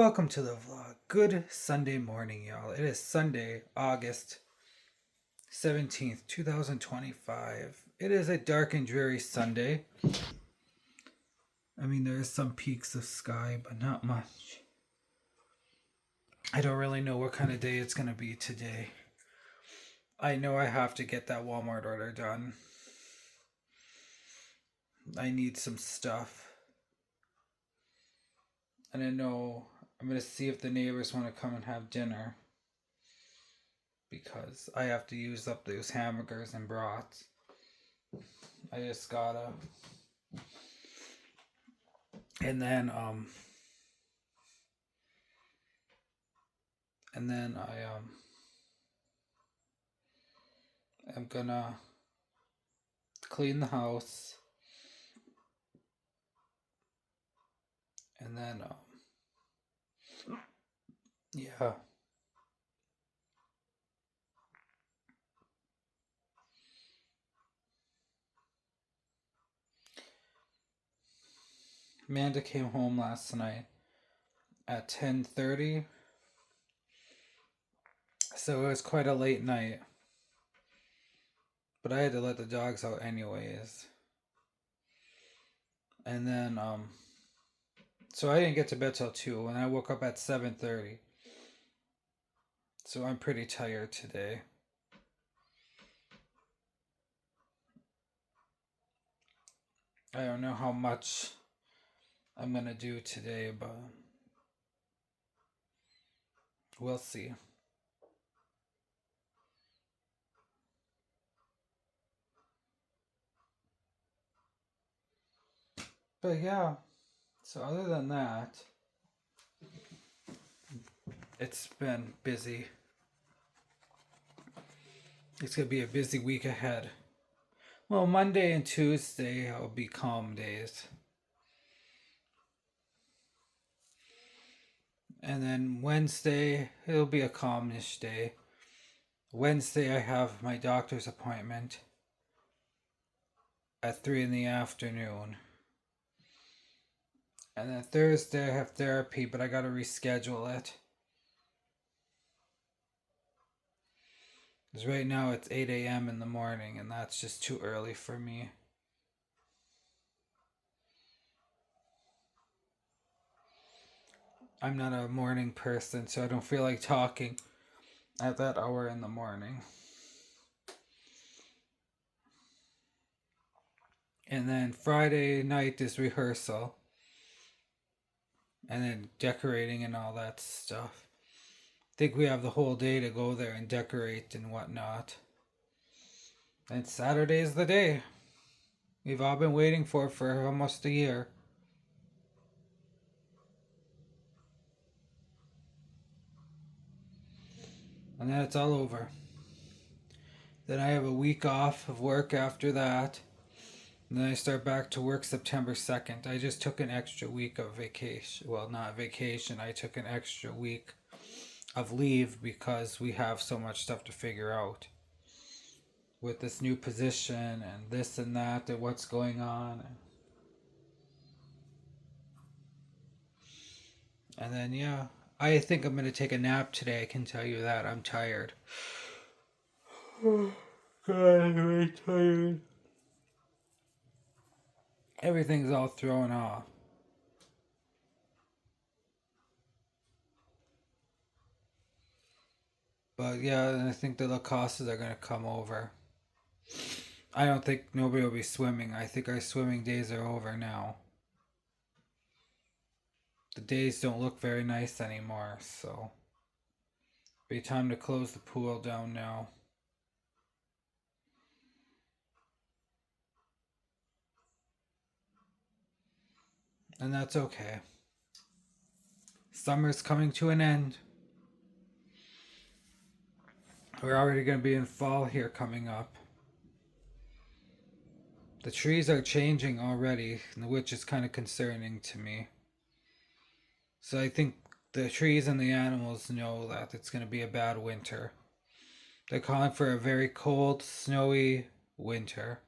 Welcome to the vlog. Good Sunday morning, y'all. It is Sunday, August 17th, 2025. It is a dark and dreary Sunday. I mean, there's some peaks of sky, but not much. I don't really know what kind of day it's going to be today. I know I have to get that Walmart order done. I need some stuff. And I know I'm going to see if the neighbors want to come and have dinner, because I have to use up those hamburgers and brats. I just gotta. And then I'm gonna clean the house. And then yeah. Amanda came home last night at 10:30. So it was quite a late night. But I had to let the dogs out anyways. And then so I didn't get to bed till 2 and I woke up at 7:30. So I'm pretty tired today. I don't know how much I'm gonna do today, but we'll see. But yeah, so other than that, it's been busy. It's gonna be a busy week ahead. Well, Monday and Tuesday will be calm days. And then Wednesday, it'll be a calmish day. Wednesday, I have my doctor's appointment at 3 in the afternoon. And then Thursday, I have therapy, but I gotta reschedule it. Because right now it's 8 a.m. in the morning, and that's just too early for me. I'm not a morning person, so I don't feel like talking at that hour in the morning. And then Friday night is rehearsal. And then decorating and all that stuff. I think we have the whole day to go there and decorate and whatnot. And Saturday is the day we've all been waiting for almost a year. And then it's all over. Then I have a week off of work after that. And then I start back to work September 2nd. I just took an extra week of vacation. Well, not vacation. I took an extra week of leave because we have so much stuff to figure out with this new position and this and that and what's going on. And then, yeah, I think I'm going to take a nap today. I can tell you that. I'm tired. Oh, God, I'm very tired. Everything's all thrown off. But yeah, I think the Lacostes are going to come over. I don't think nobody will be swimming. I think our swimming days are over now. The days don't look very nice anymore, so it'll be time to close the pool down now. And that's okay. Summer's coming to an end. We're already going to be in fall here coming up. The trees are changing already, which is kind of concerning to me. So I think the trees and the animals know that it's going to be a bad winter. They're calling for a very cold, snowy winter.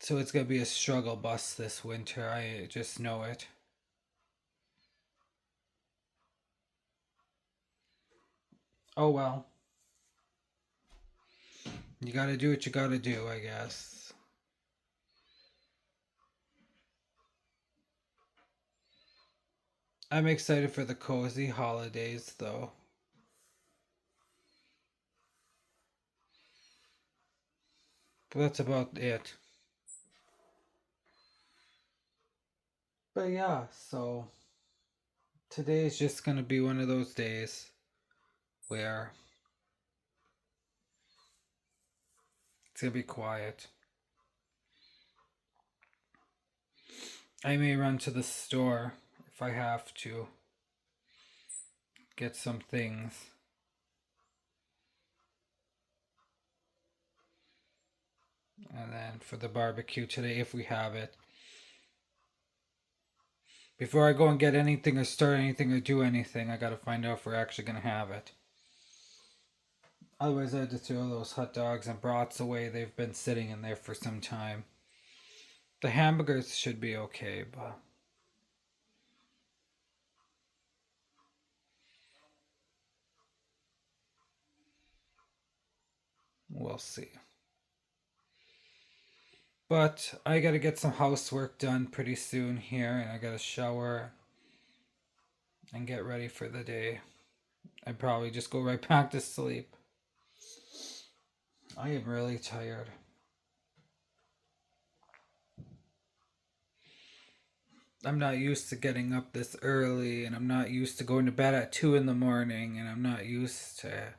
So it's going to be a struggle bus this winter. I just know it. Oh well. You got to do what you got to do, I guess. I'm excited for the cozy holidays, though. But that's about it. But yeah, so today is just going to be one of those days where it's going to be quiet. I may run to the store if I have to get some things. And then for the barbecue today, if we have it. Before I go and get anything or start anything or do anything, I gotta find out if we're actually gonna have it. Otherwise, I had to throw those hot dogs and brats away. They've been sitting in there for some time. The hamburgers should be okay, but we'll see. But I gotta get some housework done pretty soon here, and I gotta shower and get ready for the day. I'd probably just go right back to sleep. I am really tired. I'm not used to getting up this early, and I'm not used to going to bed at 2 in the morning, and I'm not used to.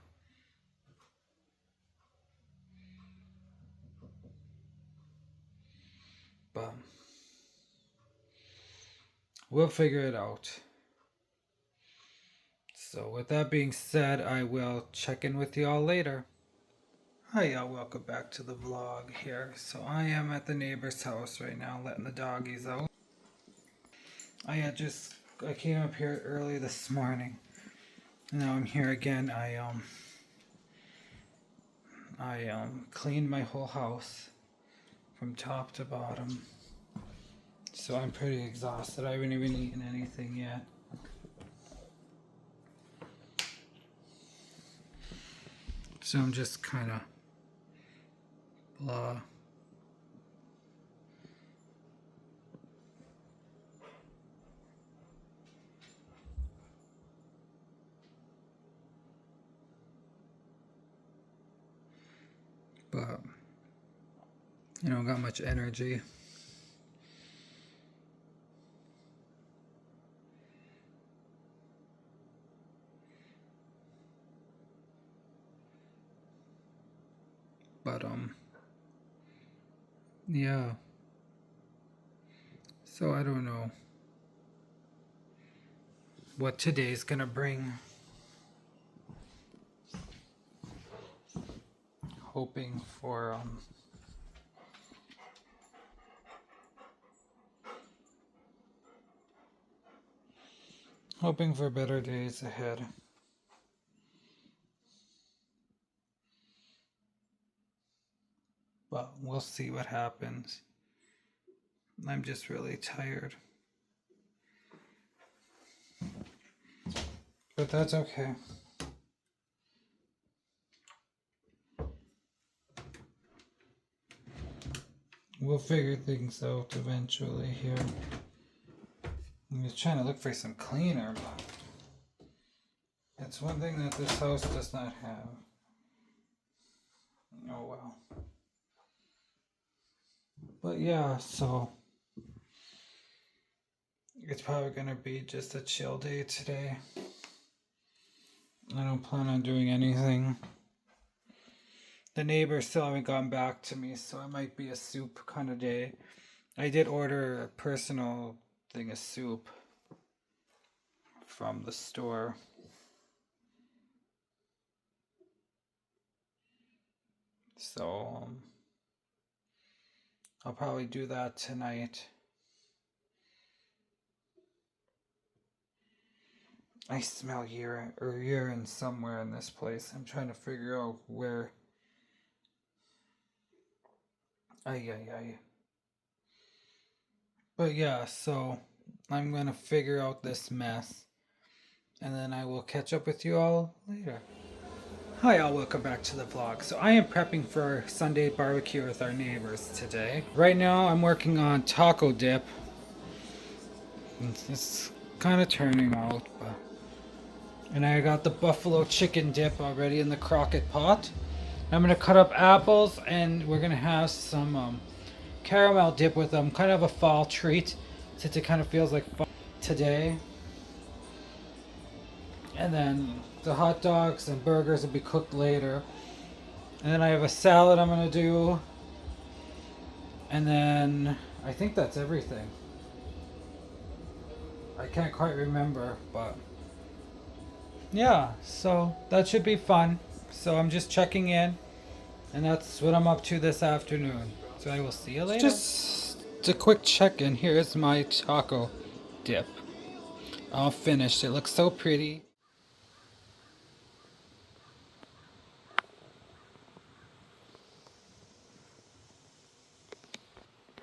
But we'll figure it out. So, with that being said, I will check in with y'all later. Hi, y'all. Welcome back to the vlog here. So, I am at the neighbor's house right now, letting the doggies out. I came up here early this morning. Now I'm here again. I cleaned my whole house from top to bottom. So I'm pretty exhausted. I haven't even eaten anything yet. So I'm just kind of blah. But you don't got much energy. But yeah. So I don't know what today's gonna bring. Hoping for better days ahead. But we'll see what happens. I'm just really tired. But that's okay. We'll figure things out eventually here. I'm just trying to look for some cleaner, but it's one thing that this house does not have. Oh well. But yeah, so it's probably gonna be just a chill day today. I don't plan on doing anything. The neighbors still haven't gotten back to me, so it might be a soup kind of day. I did order a personal thing of soup from the store. So I'll probably do that tonight. I smell urine somewhere in this place. I'm trying to figure out where. Ay. But yeah, so I'm gonna figure out this mess, and then I will catch up with you all later. Hi all, welcome back to the vlog. So I am prepping for Sunday barbecue with our neighbors today. Right now I'm working on taco dip. It's kind of turning out, but... And I got the buffalo chicken dip already in the crockett pot. I'm gonna cut up apples and we're gonna have some caramel dip with them. Kind of a fall treat since it kind of feels like fall today. And then the hot dogs and burgers will be cooked later. And then I have a salad I'm gonna do. And then I think that's everything. I can't quite remember, but yeah, so that should be fun. So I'm just checking in, and that's what I'm up to this afternoon. So I will see you later. Just a quick check-in. Here's my taco dip. All finished. It looks so pretty.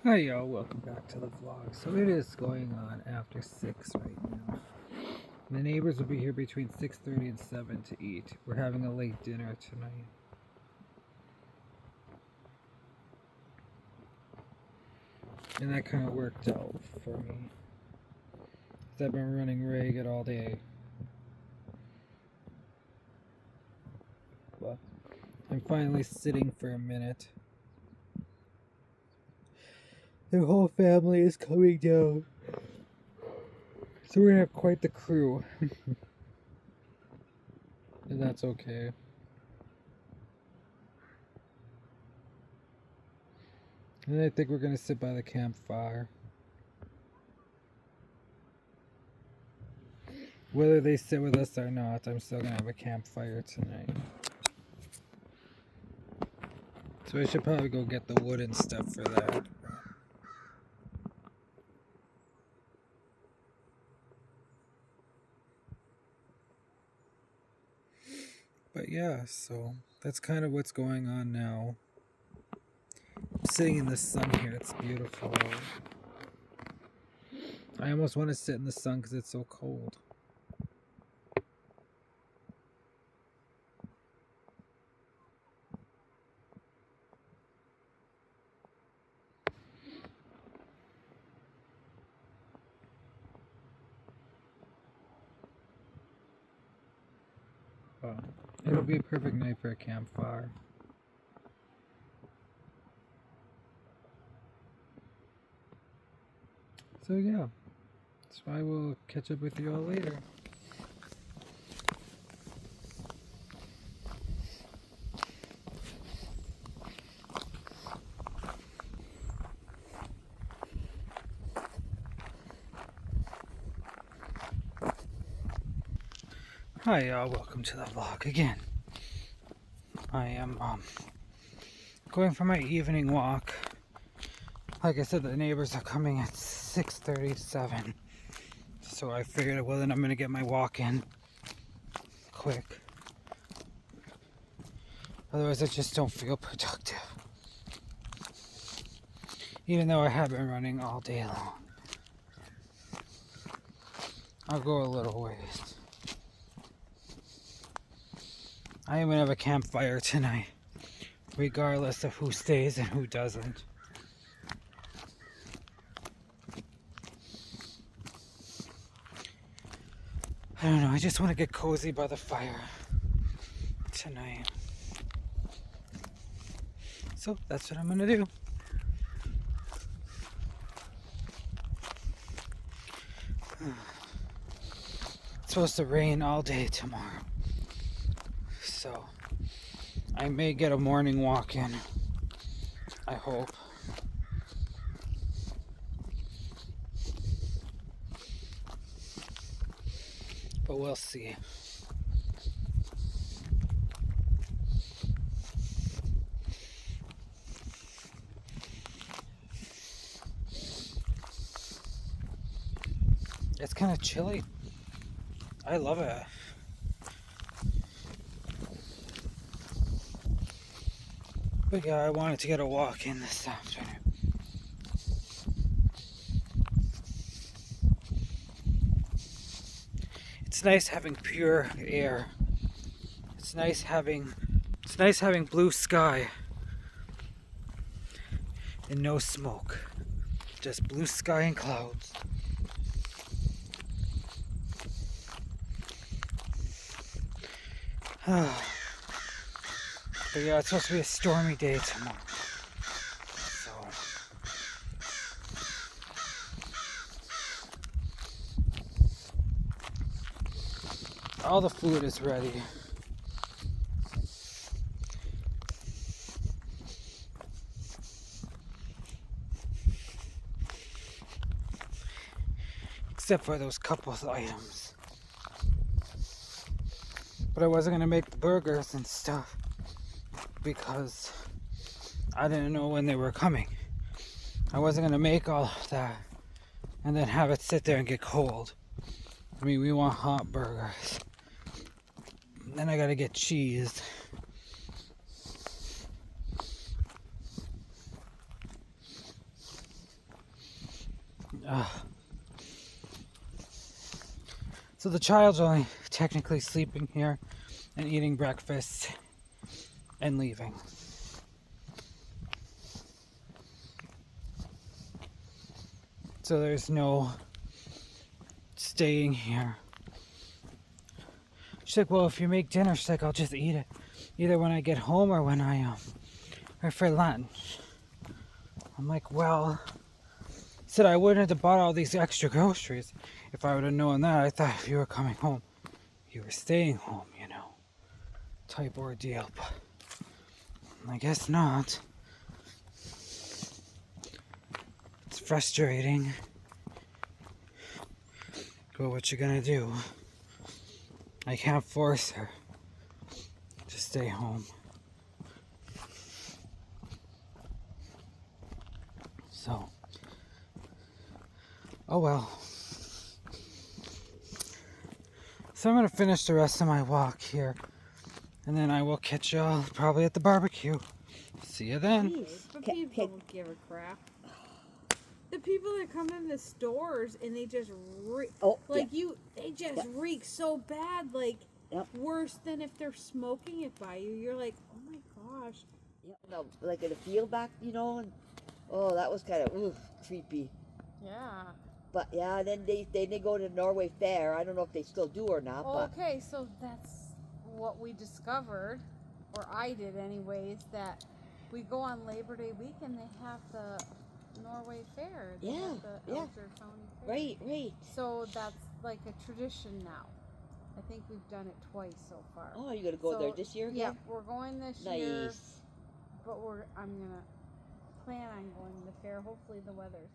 Hi y'all, welcome back to the vlog. So it is going on after 6 right now. The neighbors will be here between 6:30 and 7 to eat. We're having a late dinner tonight. And that kind of worked out for me. 'Cause I've been running ragged all day. But I'm finally sitting for a minute. The whole family is coming down. So we're gonna have quite the crew. And that's okay. And I think we're gonna sit by the campfire. Whether they sit with us or not, I'm still gonna have a campfire tonight. So I should probably go get the wood and stuff for that. But yeah, so that's kind of what's going on now. I'm sitting in the sun here, it's beautiful. I almost want to sit in the sun because it's so cold. Well, it'll be a perfect night for a campfire. So yeah, so I will catch up with you all later. Hi y'all, welcome to the vlog again. I am going for my evening walk. Like I said, the neighbors are coming at 6:37. So I figured, well, then I'm gonna get my walk in quick. Otherwise I just don't feel productive. Even though I have been running all day long. I'll go a little ways. I am gonna have a campfire tonight, regardless of who stays and who doesn't. I don't know, I just want to get cozy by the fire tonight. So that's what I'm gonna do. It's supposed to rain all day tomorrow. So I may get a morning walk in. I hope. But we'll see. It's kind of chilly. I love it. But yeah, I wanted to get a walk in this afternoon. nice having pure air. It's nice having blue sky and no smoke. Just blue sky and clouds. But yeah, it's supposed to be a stormy day tomorrow. So all the food is ready. Except for those couple of items. But I wasn't gonna make the burgers and stuff because I didn't know when they were coming. I wasn't gonna make all of that and then have it sit there and get cold. I mean, we want hot burgers. Then I gotta get cheese. So the child's only technically sleeping here and eating breakfast and leaving. So there's no staying here. She's like, well, if you make dinner, she's like, I'll just eat it. Either when I get home or when or for lunch. I'm like, well, said I wouldn't have bought all these extra groceries if I would have known that. I thought if you were coming home, you were staying home, you know, type ordeal. But I guess not. It's frustrating. But what you gonna do? I can't force her to stay home. So, oh well. So I'm gonna finish the rest of my walk here, and then I will catch y'all probably at the barbecue. See you then. Jeez, but people don't give a crap. The people that come in the stores and they just reek, they just reek so bad, like worse than if they're smoking it by you. You're like, oh my gosh. Yep. No, like in the field back, you know, and that was kind of creepy. Yeah. But yeah, then they go to Norway Fair. I don't know if they still do or not. Okay, so that's what we discovered, or I did anyways, that we go on Labor Day weekend, they have the Norway Fair. They have the Elder County Fair. Right. So that's like a tradition now. I think we've done it twice so far. Oh, you gonna go there this year again? Yeah, we're going this year. Nice. But I'm gonna plan on going to the fair. Hopefully the weather's